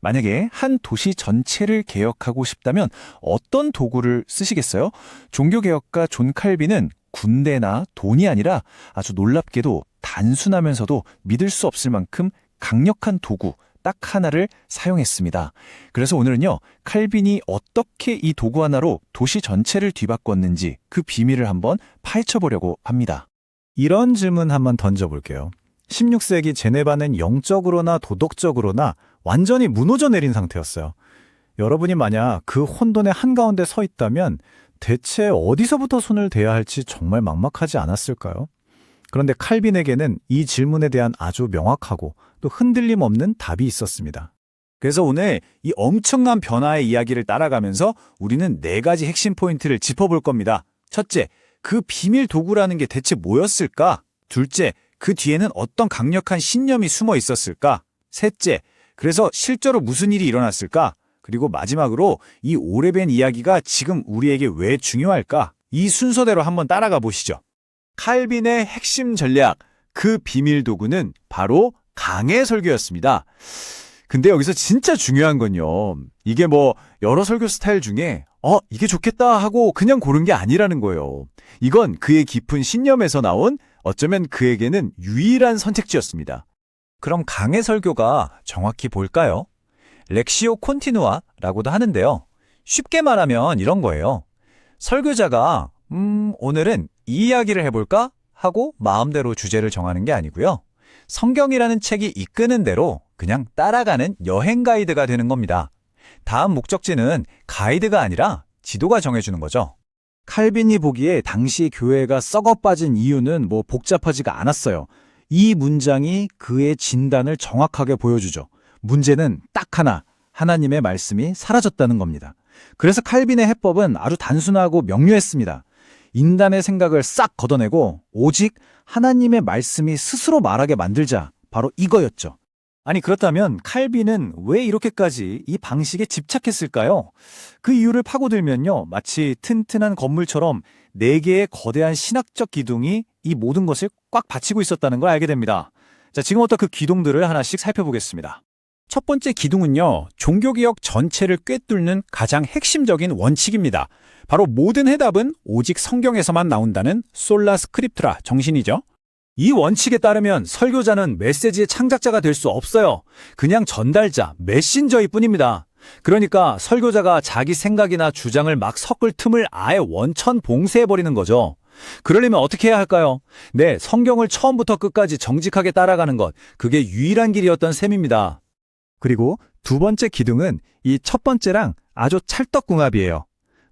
만약에 한 도시 전체를 개혁하고 싶다면 어떤 도구를 쓰시겠어요? 종교개혁가 존 칼빈은 군대나 돈이 아니라 아주 놀랍게도 단순하면서도 믿을 수 없을 만큼 강력한 도구 딱 하나를 사용했습니다. 그래서 오늘은요, 칼빈이 어떻게 이 도구 하나로 도시 전체를 뒤바꿨는지 그 비밀을 한번 파헤쳐보려고 합니다. 이런 질문 한번 던져볼게요. 16세기 제네바는 영적으로나 도덕적으로나 완전히 무너져 내린 상태였어요. 여러분이 만약 그 혼돈의 한가운데 서 있다면 대체 어디서부터 손을 대야 할지 정말 막막하지 않았을까요? 그런데 칼빈에게는 이 질문에 대한 아주 명확하고 또 흔들림 없는 답이 있었습니다. 그래서 오늘 이 엄청난 변화의 이야기를 따라가면서 우리는 4가지 핵심 포인트를 짚어볼 겁니다. 첫째, 그 비밀 도구라는 게 대체 뭐였을까? 둘째, 그 뒤에는 어떤 강력한 신념이 숨어 있었을까? 셋째, 그래서 실제로 무슨 일이 일어났을까? 그리고 마지막으로 이 오래된 이야기가 지금 우리에게 왜 중요할까? 이 순서대로 한번 따라가 보시죠. 칼빈의 핵심 전략, 그 비밀 도구는 바로 강해 설교였습니다. 근데 여기서 진짜 중요한 건요, 이게 여러 설교 스타일 중에 이게 좋겠다 하고 그냥 고른 게 아니라는 거예요. 이건 그의 깊은 신념에서 나온 어쩌면 그에게는 유일한 선택지였습니다. 그럼 강해 설교가 정확히 뭘까요? 렉시오 콘티누아라고도 하는데요. 쉽게 말하면 이런 거예요. 설교자가 오늘은 이 이야기를 해볼까? 하고 마음대로 주제를 정하는 게 아니고요. 성경이라는 책이 이끄는 대로 그냥 따라가는 여행 가이드가 되는 겁니다. 다음 목적지는 가이드가 아니라 지도가 정해주는 거죠. 칼빈이 보기에 당시 교회가 썩어 빠진 이유는 복잡하지가 않았어요. 이 문장이 그의 진단을 정확하게 보여주죠. 문제는 딱 하나, 하나님의 말씀이 사라졌다는 겁니다. 그래서 칼빈의 해법은 아주 단순하고 명료했습니다. 인간의 생각을 싹 걷어내고 오직 하나님의 말씀이 스스로 말하게 만들자, 바로 이거였죠. 아니, 그렇다면 칼빈은 왜 이렇게까지 이 방식에 집착했을까요? 그 이유를 파고들면요, 마치 튼튼한 건물처럼 4개의 거대한 신학적 기둥이 이 모든 것을 꽉 받치고 있었다는 걸 알게 됩니다. 자, 지금부터 그 기둥들을 하나씩 살펴보겠습니다. 첫 번째 기둥은요, 종교개혁 전체를 꿰뚫는 가장 핵심적인 원칙입니다. 바로 모든 해답은 오직 성경에서만 나온다는 솔라 스크립투라 정신이죠. 이 원칙에 따르면 설교자는 메시지의 창작자가 될 수 없어요. 그냥 전달자, 메신저일 뿐입니다. 그러니까 설교자가 자기 생각이나 주장을 막 섞을 틈을 아예 원천 봉쇄해버리는 거죠. 그러려면 어떻게 해야 할까요? 네, 성경을 처음부터 끝까지 정직하게 따라가는 것, 그게 유일한 길이었던 셈입니다. 그리고 두 번째 기둥은 이 첫 번째랑 아주 찰떡궁합이에요.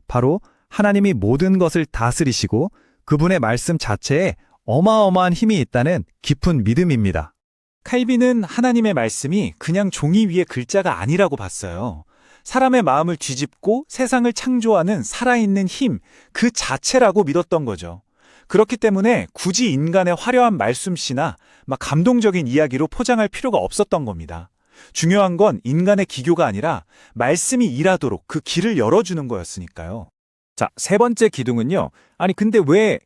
바로 하나님이 모든 것을 다스리시고 그분의 말씀 자체에 어마어마한 힘이 있다는 깊은 믿음입니다. 칼빈은 하나님의 말씀이 그냥 종이 위의 글자가 아니라고 봤어요. 사람의 마음을 뒤집고 세상을 창조하는 살아있는 힘, 그 자체라고 믿었던 거죠. 그렇기 때문에 굳이 인간의 화려한 말씀씨나 감동적인 이야기로 포장할 필요가 없었던 겁니다. 중요한 건 인간의 기교가 아니라 말씀이 일하도록 그 길을 열어주는 거였으니까요. 자, 세 번째 기둥은요. 아니, 근데 왜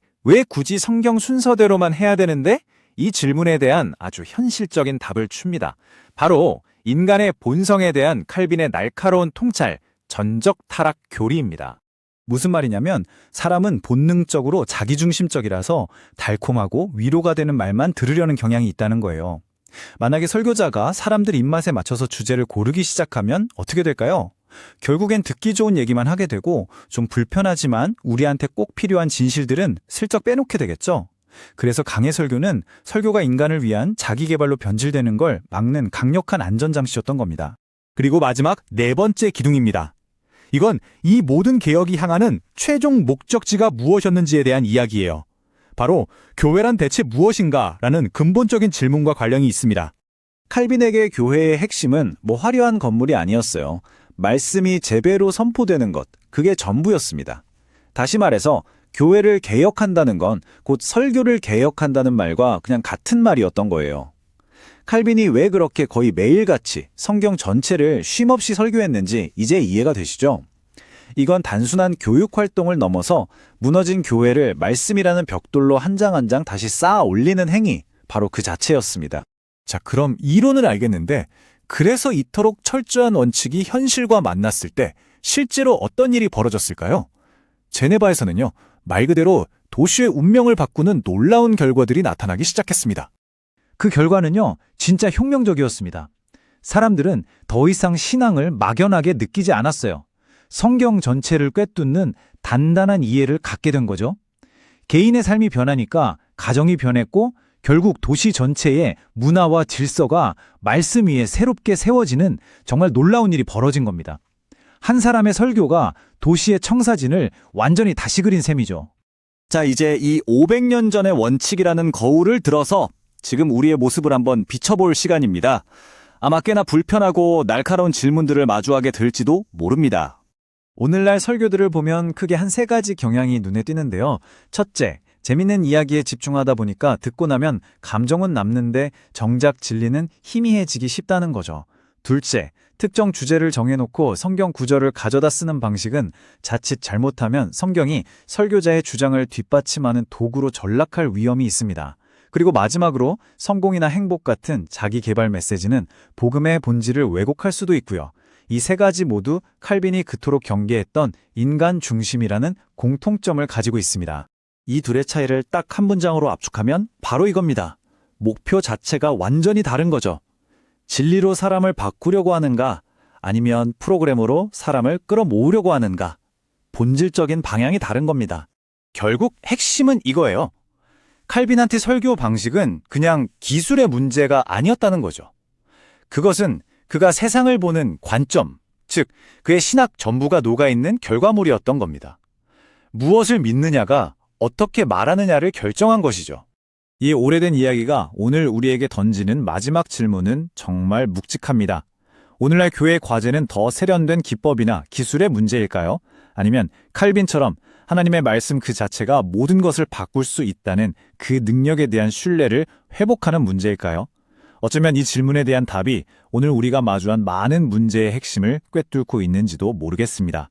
굳이 성경 순서대로만 해야 되는데? 이 질문에 대한 아주 현실적인 답을 줍니다. 바로 인간의 본성에 대한 칼빈의 날카로운 통찰, 전적 타락 교리입니다. 무슨 말이냐면 사람은 본능적으로 자기중심적이라서 달콤하고 위로가 되는 말만 들으려는 경향이 있다는 거예요. 만약에 설교자가 사람들 입맛에 맞춰서 주제를 고르기 시작하면 어떻게 될까요? 결국엔 듣기 좋은 얘기만 하게 되고 좀 불편하지만 우리한테 꼭 필요한 진실들은 슬쩍 빼놓게 되겠죠. 그래서 강해 설교는 설교가 인간을 위한 자기개발로 변질되는 걸 막는 강력한 안전장치였던 겁니다. 그리고 마지막 4번째 기둥입니다. 이건 이 모든 개혁이 향하는 최종 목적지가 무엇이었는지에 대한 이야기예요. 바로 교회란 대체 무엇인가라는 근본적인 질문과 관련이 있습니다. 칼빈에게 교회의 핵심은 화려한 건물이 아니었어요. 말씀이 제대로 선포되는 것, 그게 전부였습니다. 다시 말해서 교회를 개혁한다는 건 곧 설교를 개혁한다는 말과 그냥 같은 말이었던 거예요. 칼빈이 왜 그렇게 거의 매일같이 성경 전체를 쉼없이 설교했는지 이제 이해가 되시죠? 이건 단순한 교육 활동을 넘어서 무너진 교회를 말씀이라는 벽돌로 한 장 한 장 다시 쌓아 올리는 행위, 바로 그 자체였습니다. 자, 그럼 이론을 알겠는데 그래서 이토록 철저한 원칙이 현실과 만났을 때 실제로 어떤 일이 벌어졌을까요? 제네바에서는요, 말 그대로 도시의 운명을 바꾸는 놀라운 결과들이 나타나기 시작했습니다. 그 결과는요, 진짜 혁명적이었습니다. 사람들은 더 이상 신앙을 막연하게 느끼지 않았어요. 성경 전체를 꿰뚫는 단단한 이해를 갖게 된 거죠. 개인의 삶이 변하니까 가정이 변했고 결국 도시 전체의 문화와 질서가 말씀 위에 새롭게 세워지는 정말 놀라운 일이 벌어진 겁니다. 한 사람의 설교가 도시의 청사진을 완전히 다시 그린 셈이죠. 자, 이제 이 500년 전의 원칙이라는 거울을 들어서 지금 우리의 모습을 한번 비춰볼 시간입니다. 아마 꽤나 불편하고 날카로운 질문들을 마주하게 될지도 모릅니다. 오늘날 설교들을 보면 크게 한 3가지 경향이 눈에 띄는데요. 첫째, 재밌는 이야기에 집중하다 보니까 듣고 나면 감정은 남는데 정작 진리는 희미해지기 쉽다는 거죠. 둘째, 특정 주제를 정해놓고 성경 구절을 가져다 쓰는 방식은 자칫 잘못하면 성경이 설교자의 주장을 뒷받침하는 도구로 전락할 위험이 있습니다. 그리고 마지막으로 성공이나 행복 같은 자기 개발 메시지는 복음의 본질을 왜곡할 수도 있고요. 이 3가지 모두 칼빈이 그토록 경계했던 인간 중심이라는 공통점을 가지고 있습니다. 이 둘의 차이를 딱 한 문장으로 압축하면 바로 이겁니다. 목표 자체가 완전히 다른 거죠. 진리로 사람을 바꾸려고 하는가, 아니면 프로그램으로 사람을 끌어모으려고 하는가. 본질적인 방향이 다른 겁니다. 결국 핵심은 이거예요. 칼빈한테 설교 방식은 그냥 기술의 문제가 아니었다는 거죠. 그것은 그가 세상을 보는 관점, 즉 그의 신학 전부가 녹아있는 결과물이었던 겁니다. 무엇을 믿느냐가 어떻게 말하느냐를 결정한 것이죠. 이 오래된 이야기가 오늘 우리에게 던지는 마지막 질문은 정말 묵직합니다. 오늘날 교회 과제는 더 세련된 기법이나 기술의 문제일까요? 아니면 칼빈처럼 하나님의 말씀 그 자체가 모든 것을 바꿀 수 있다는 그 능력에 대한 신뢰를 회복하는 문제일까요? 어쩌면 이 질문에 대한 답이 오늘 우리가 마주한 많은 문제의 핵심을 꿰뚫고 있는지도 모르겠습니다.